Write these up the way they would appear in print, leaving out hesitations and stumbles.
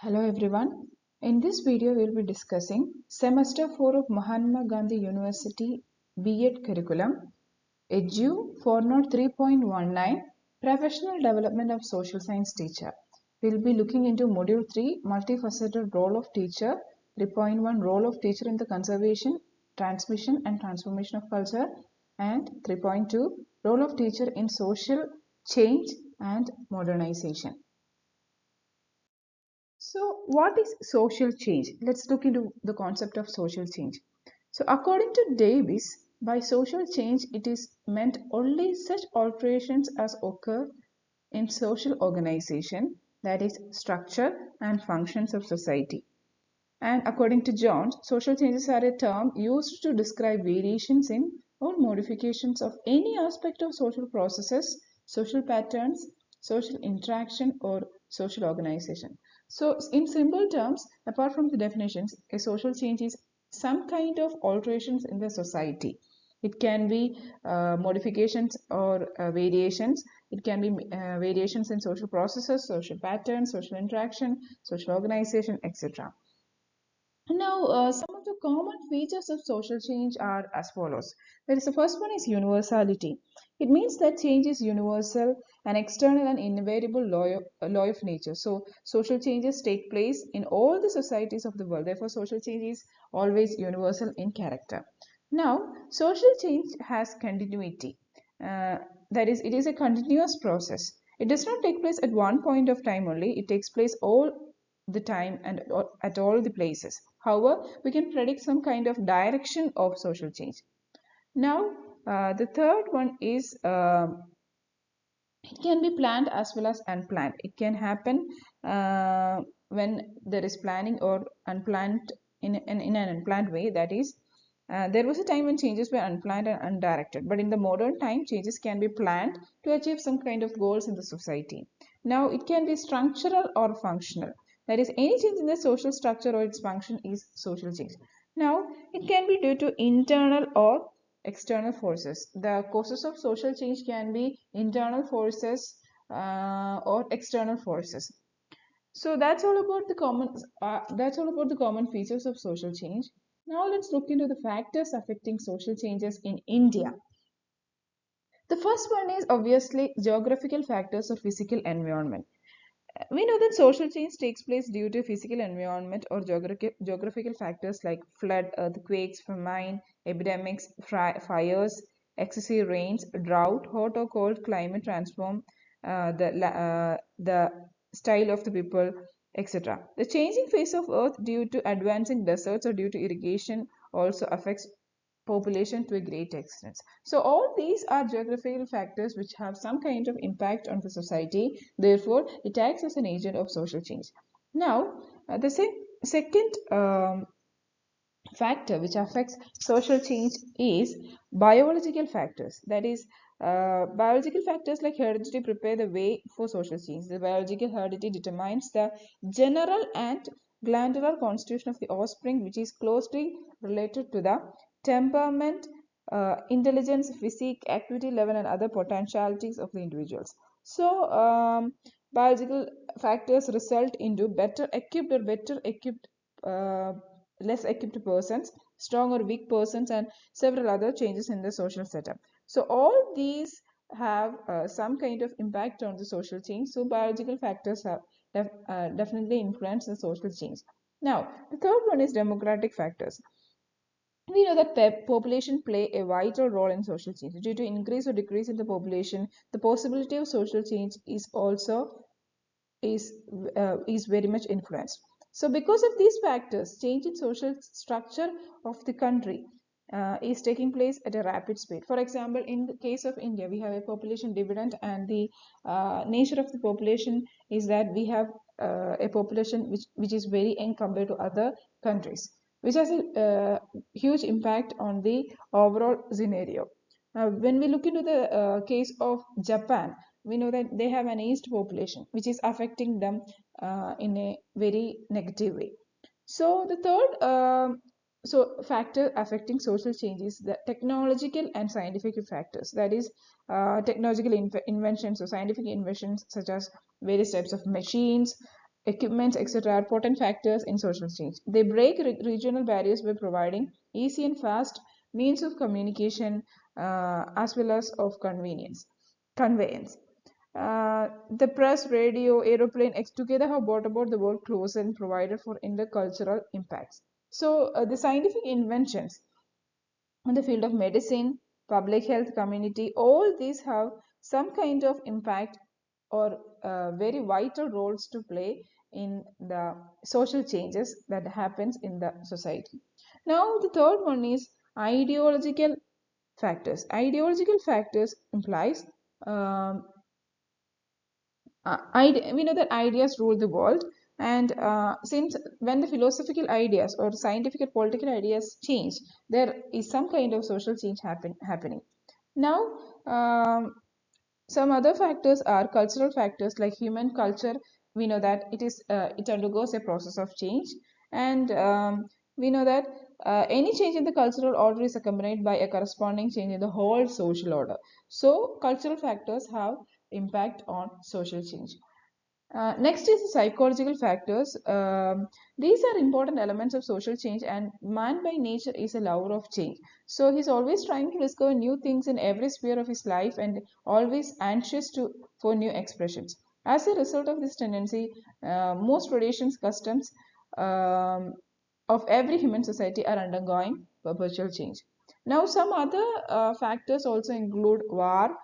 Hello everyone. In this video we will be discussing Semester 4 of Mahatma Gandhi University B.Ed curriculum Edu 403.19 Professional Development of Social Science Teacher. We will be looking into Module 3 Multifaceted Role of Teacher 3.1 Role of Teacher in the Conservation, Transmission and Transformation of Culture and 3.2 Role of Teacher in Social Change and Modernization. So, what is social change? Let's look into the concept of social change. So, according to Davis, by social change, it is meant only such alterations as occur in social organization, that is, structure and functions of society. And according to Jones, social changes are a term used to describe variations in or modifications of any aspect of social processes, social patterns, social interaction, or social organization. So, in simple terms, apart from the definitions, a social change is some kind of alterations in the society. It can be modifications or variations. It can be variations in social processes, social patterns, social interaction, social organization, etc. Now, some of the common features of social change are as follows. The first one is universality. It means that change is universal, an external and inevitable law of nature. So, social changes take place in all the societies of the world. Therefore, social change is always universal in character. Now, social change has continuity. That is, it is a continuous process. It does not take place at one point of time only. It takes place all the time and at all the places. However, we can predict some kind of direction of social change. Now, the third one is it can be planned as well as unplanned. It can happen when there is planning or unplanned in an unplanned way. That is, there was a time when changes were unplanned and undirected, but in the modern time, changes can be planned to achieve some kind of goals in the society. Now, it can be structural or functional. That is, any change in the social structure or its function is social change. Now, it can be due to internal or external forces. The causes of social change can be internal forces or external forces. So that's all about the common features of social change. Now let's look into the factors affecting social changes in India. The first one is obviously geographical factors or physical environment. We know that social change takes place due to physical environment or geographical factors like flood, earthquakes, famine, epidemics, fires, excessive rains, drought, hot or cold climate transform the style of the people, etc. The changing face of earth due to advancing deserts or due to irrigation also affects population to a great extent. So all these are geographical factors which have some kind of impact on the society. Therefore, it acts as an agent of social change. Now, the second factor which affects social change is biological factors. That is, biological factors like heredity prepare the way for social change. The biological heredity determines the general and glandular constitution of the offspring, which is closely related to the temperament, intelligence, physique, activity level, and other potentialities of the individuals. So, biological factors result into better equipped or better equipped less equipped persons, strong or weak persons, and several other changes in the social setup. So all these have some kind of impact on the social change. So biological factors have definitely influence the social change. Now, the third one is demographic factors. We know that population play a vital role in social change. Due to increase or decrease in the population, the possibility of social change is also is very much influenced. So because of these factors, change in social structure of the country is taking place at a rapid speed. For example, in the case of India, we have a population dividend, and the nature of the population is that we have a population which is very young compared to other countries, which has a huge impact on the overall scenario. Now, when we look into the case of Japan, we know that they have an aged population, which is affecting them in a very negative way. So the third factor affecting social change is the technological and scientific factors. That is, technological inventions or scientific inventions such as various types of machines, equipments, etc., are potent factors in social change. They break regional barriers by providing easy and fast means of communication as well as of conveyance. The press, radio, aeroplane, together have brought about the world closer and provided for intercultural impacts. So, the scientific inventions in the field of medicine, public health, community, all these have some kind of impact or very vital roles to play in the social changes that happens in the society. Now, the third one is ideological factors. Ideological factors implies um, we know that ideas rule the world, and since when the philosophical ideas or scientific and political ideas change, there is some kind of social change happening. Now, some other factors are cultural factors like human culture. We know that it undergoes a process of change, and we know that any change in the cultural order is accompanied by a corresponding change in the whole social order. So, cultural factors have impact on social change. Next is the psychological factors. These are important elements of social change, and man by nature is a lover of change. So he's always trying to discover new things in every sphere of his life and always anxious for new expressions. As a result of this tendency, most traditions, customs um, of every human society are undergoing perpetual change. Now, some other factors also include war,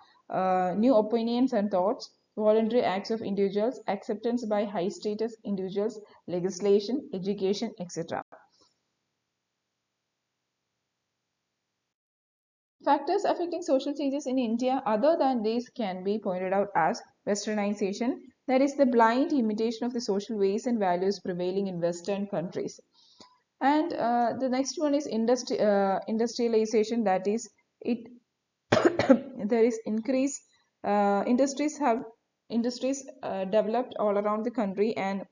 new opinions and thoughts, voluntary acts of individuals, acceptance by high status individuals, legislation, education, etc. Factors affecting social changes in India other than these can be pointed out as westernization, that is the blind imitation of the social ways and values prevailing in western countries. And the next one is industrialization, that is it there is increase industries developed all around the country, and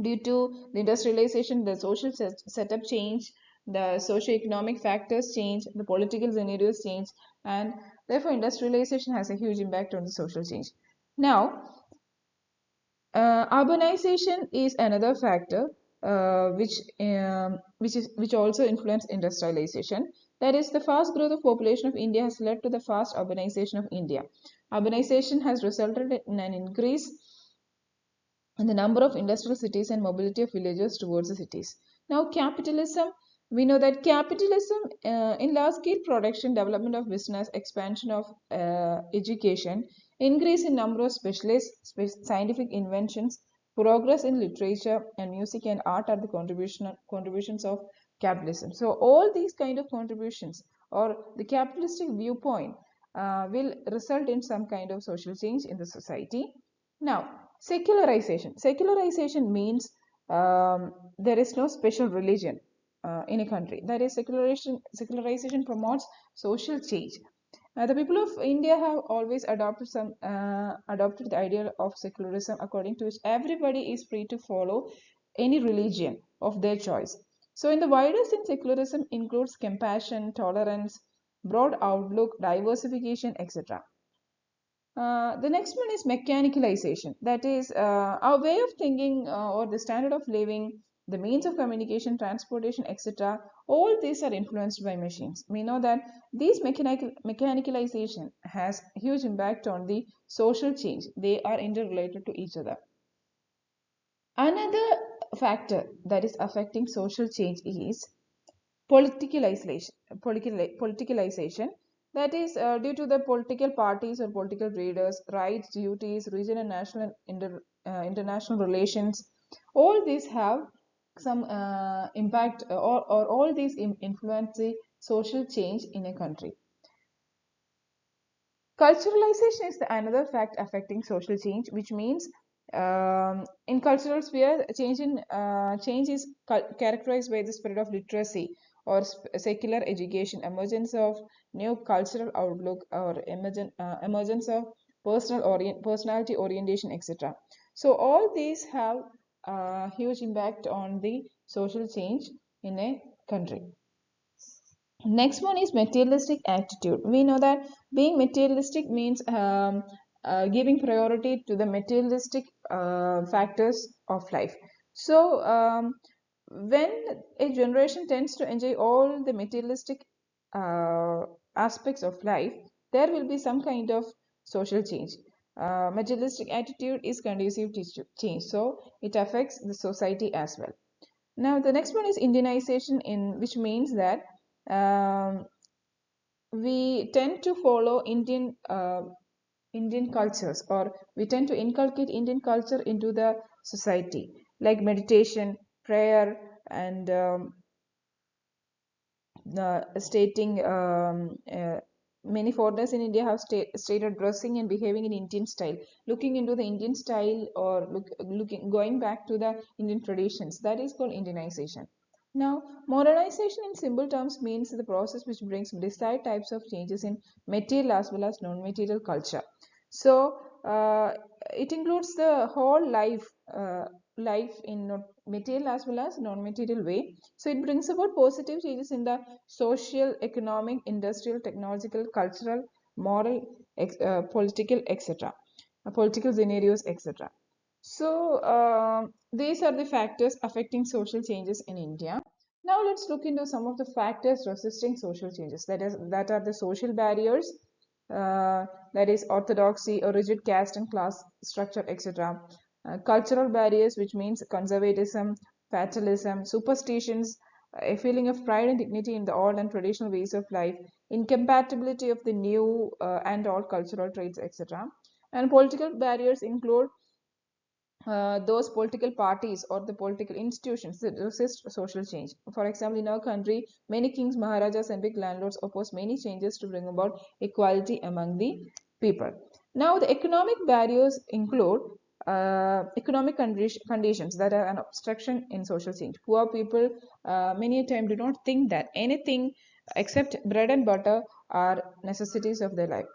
due to the industrialization, the social setup change, the socio-economic factors change, the political scenarios change, and therefore industrialization has a huge impact on the social change. Now, urbanization is another factor which also influence industrialization. That is, the fast growth of population of India has led to the fast urbanization of India. Urbanization has resulted in an increase in the number of industrial cities and mobility of villagers towards the cities. Now, capitalism, we know that capitalism in large scale production, development of business, expansion of education, increase in number of specialists, scientific inventions, progress in literature and music and art are the contributions of capitalism. So, all these kind of contributions or the capitalistic viewpoint will result in some kind of social change in the society. Now, secularization. Secularization means there is no special religion in a country. That is, secularization promotes social change. The people of India have always adopted the idea of secularism, according to which everybody is free to follow any religion of their choice. So, in the wider sense, secularism includes compassion, tolerance, broad outlook, diversification, etc. The next one is mechanicalization. That is, our way of thinking or the standard of living, the means of communication, transportation, etc. All these are influenced by machines. We know that these mechanicalization has huge impact on the social change. They are interrelated to each other. Another factor that is affecting social change is politicalization, that is due to the political parties or political leaders, rights, duties, regional and national and international relations. All these have some impact, or all these influence the social change in a country. Culturalization is another fact affecting social change, which means in cultural sphere, change is characterized by the spirit of literacy or secular education, emergence of new cultural outlook, or emergence of personality orientation, etc. So all these have a huge impact on the social change in a country. Next one is materialistic attitude. We know that being materialistic means giving priority to the materialistic factors of life. So when a generation tends to enjoy all the materialistic uh, aspects of life, there will be some kind of social change. Materialistic attitude is conducive to change, so it affects the society as well. Now, the next one is Indianization, in which means that um, we tend to follow Indian cultures, or we tend to inculcate Indian culture into the society, like meditation, prayer, and stating many foreigners in India have stated dressing and behaving in Indian style, looking into the Indian style, or looking going back to the Indian traditions. That is called Indianization. Now, modernization in simple terms means the process which brings desired types of changes in material as well as non-material culture. So, it includes the whole life in material as well as non-material way. So, it brings about positive changes in the social, economic, industrial, technological, cultural, moral, political, etc. Political scenarios, etc. So these are the factors affecting social changes in India. Now let's look into some of the factors resisting social changes. That are the social barriers, that is orthodoxy or rigid caste and class structure, etc. Cultural barriers, which means conservatism, fatalism, superstitions, a feeling of pride and dignity in the old and traditional ways of life, incompatibility of the new and old cultural traits, etc. And political barriers include those political parties or the political institutions that resist social change. For example, in our country, many kings, maharajas, and big landlords oppose many changes to bring about equality among the people. Now, the economic barriers include economic conditions that are an obstruction in social change. Poor people many a time do not think that anything except bread and butter are necessities of their life.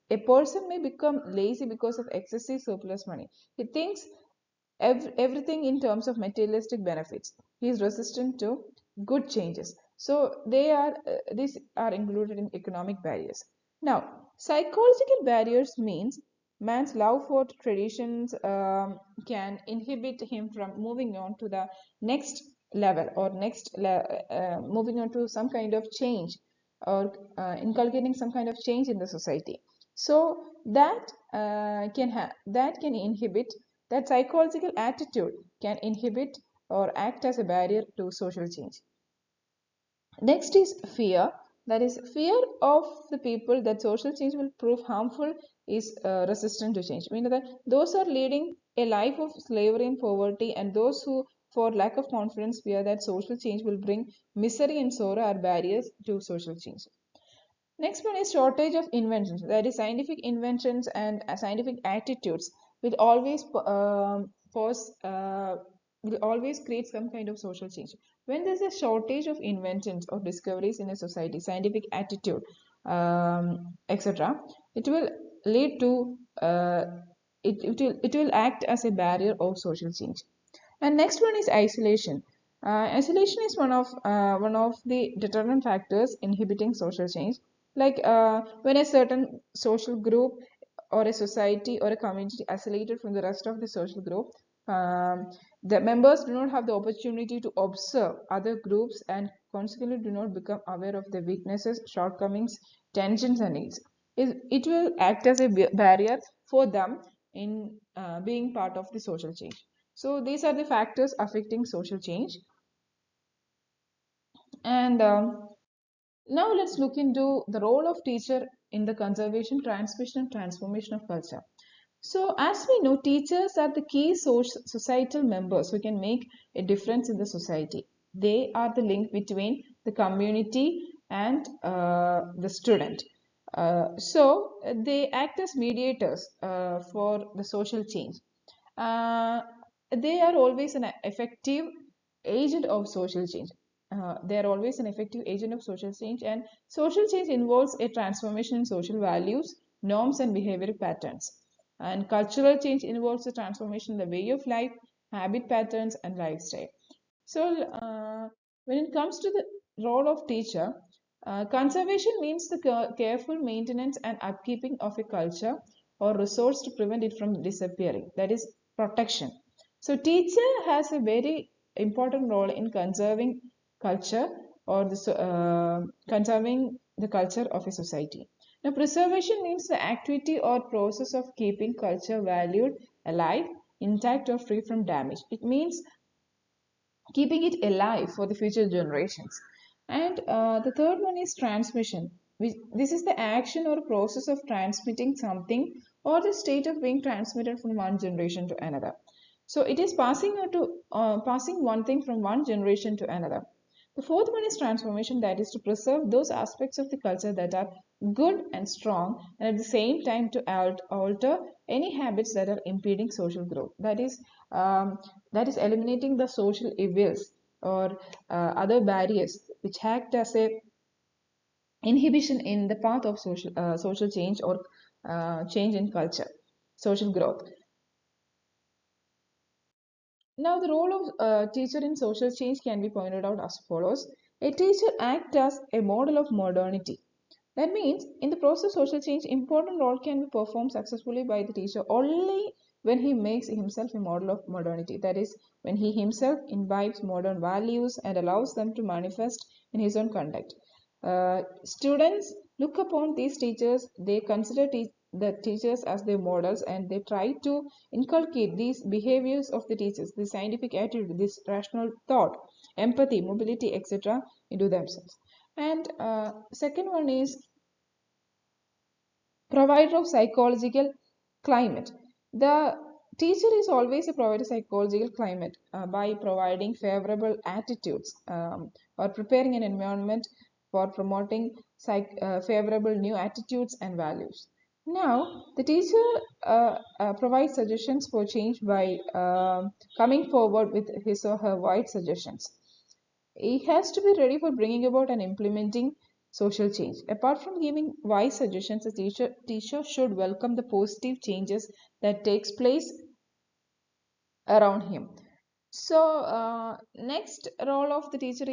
A person may become lazy because of excessive surplus money. He thinks everything in terms of materialistic benefits. He is resistant to good changes. So these are included in economic barriers. Now, psychological barriers means man's love for traditions can inhibit him from moving on to the next level, or moving on to some kind of change, or inculcating some kind of change in the society. So that can inhibit, that psychological attitude can inhibit or act as a barrier to social change. Next is fear. That is, fear of the people that social change will prove harmful is resistant to change. Meaning that those are leading a life of slavery and poverty, and those who, for lack of confidence, fear that social change will bring misery and sorrow, are barriers to social change. Next one is shortage of inventions. That is, scientific inventions and scientific attitudes will always will always create some kind of social change. When there's a shortage of inventions or discoveries in a society, scientific attitude, etc., it will lead to it will act as a barrier of social change. And next one is isolation. Isolation is one of the determinant factors inhibiting social change. Like when a certain social group or a society or a community isolated from the rest of the social group, um, the members do not have the opportunity to observe other groups, and consequently do not become aware of their weaknesses, shortcomings, tensions, and needs. It will act as a barrier for them in being part of the social change. So these are the factors affecting social change. And now let's look into the role of teacher in the conservation, transmission, and transformation of culture. So as we know, teachers are the key societal members who can make a difference in the society. They are the link between the community and the student. They act as mediators for the social change. Uh, they are always an effective agent of social change. They are always an effective agent of social change, and social change involves a transformation in social values, norms, and behavioral patterns. And cultural change involves a transformation in the way of life, habit patterns, and lifestyle. So, when it comes to the role of teacher, conservation means the careful maintenance and upkeeping of a culture or resource to prevent it from disappearing. That is, protection. So teacher has a very important role in conserving culture or conserving the culture of a society. Now, preservation means the activity or process of keeping culture valued, alive, intact, or free from damage. It means keeping it alive for the future generations. And the third one is transmission. This is the action or process of transmitting something or the state of being transmitted from one generation to another. So it is passing one thing from one generation to another. The fourth one is transformation, that is to preserve those aspects of the culture that are good and strong, and at the same time to alter any habits that are impeding social growth. That is eliminating the social evils or other barriers which act as a inhibition in the path of social change or change in culture, social growth. Now, the role of teacher in social change can be pointed out as follows. A teacher acts as a model of modernity. That means, in the process of social change, important role can be performed successfully by the teacher only when he makes himself a model of modernity. That is, when he himself imbibes modern values and allows them to manifest in his own conduct. Students look upon these teachers, they consider the teachers as their models, and they try to inculcate these behaviors of the teachers, the scientific attitude, this rational thought, empathy, mobility, etc., into themselves. And second one is provider of psychological climate. The teacher is always a provider of psychological climate by providing favorable attitudes or preparing an environment for promoting favorable new attitudes and values. Now, the teacher provides suggestions for change by coming forward with his or her wide suggestions. He has to be ready for bringing about and implementing social change. Apart from giving wise suggestions, a teacher should welcome the positive changes that takes place around him. So next role of the teacher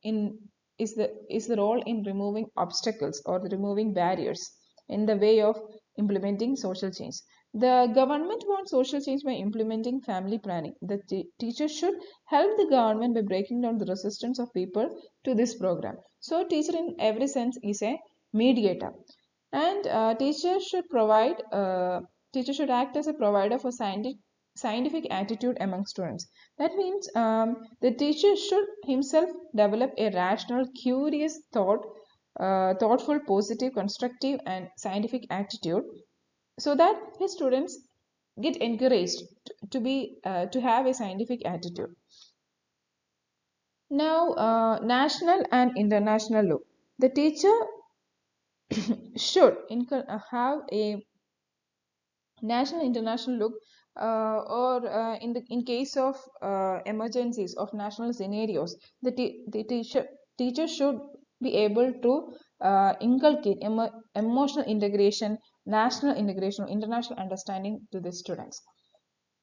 in is the role in removing obstacles or the removing barriers in the way of implementing social change. The government wants social change by implementing family planning. The teacher should help the government by breaking down the resistance of people to this program. So teacher in every sense is a mediator, and teacher should act as a provider for scientific attitude among students. That means the teacher should himself develop a rational, curious thoughtful, positive, constructive, and scientific attitude, so that his students get encouraged to have a scientific attitude. Now, national and international look. The teacher should have a national international look, or in case of emergencies of national scenarios, the teacher should be able to inculcate emotional integration, national integration, international understanding to the students.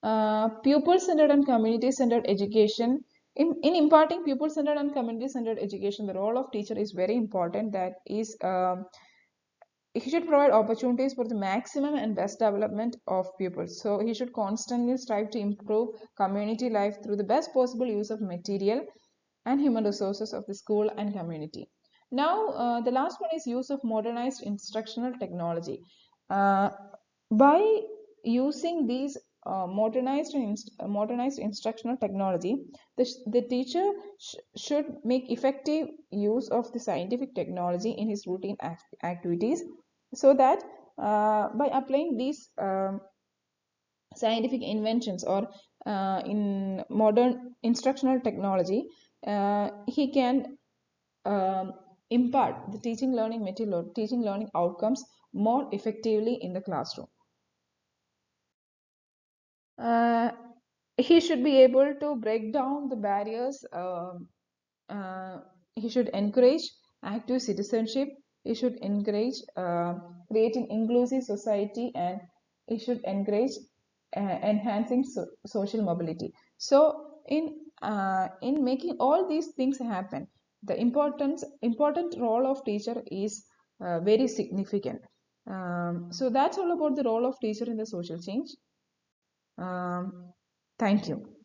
Pupil-centered and community-centered education. In imparting pupil-centered and community-centered education, the role of teacher is very important. That is, he should provide opportunities for the maximum and best development of pupils. So he should constantly strive to improve community life through the best possible use of material and human resources of the school and community. Now, the last one is use of modernized instructional technology. Uh, by using these modernized instructional technology, the teacher should make effective use of the scientific technology in his routine activities, so that by applying these scientific inventions or in modern instructional technology, he can impart the teaching learning material or teaching learning outcomes more effectively in the classroom. Uh, he should be able to break down the barriers. Uh, he should encourage active citizenship. He should encourage creating inclusive society, and he should encourage enhancing social mobility. So, in making all these things happen, the important role of teacher is very significant. So that's all about the role of teacher in the social change. Um, Thank you.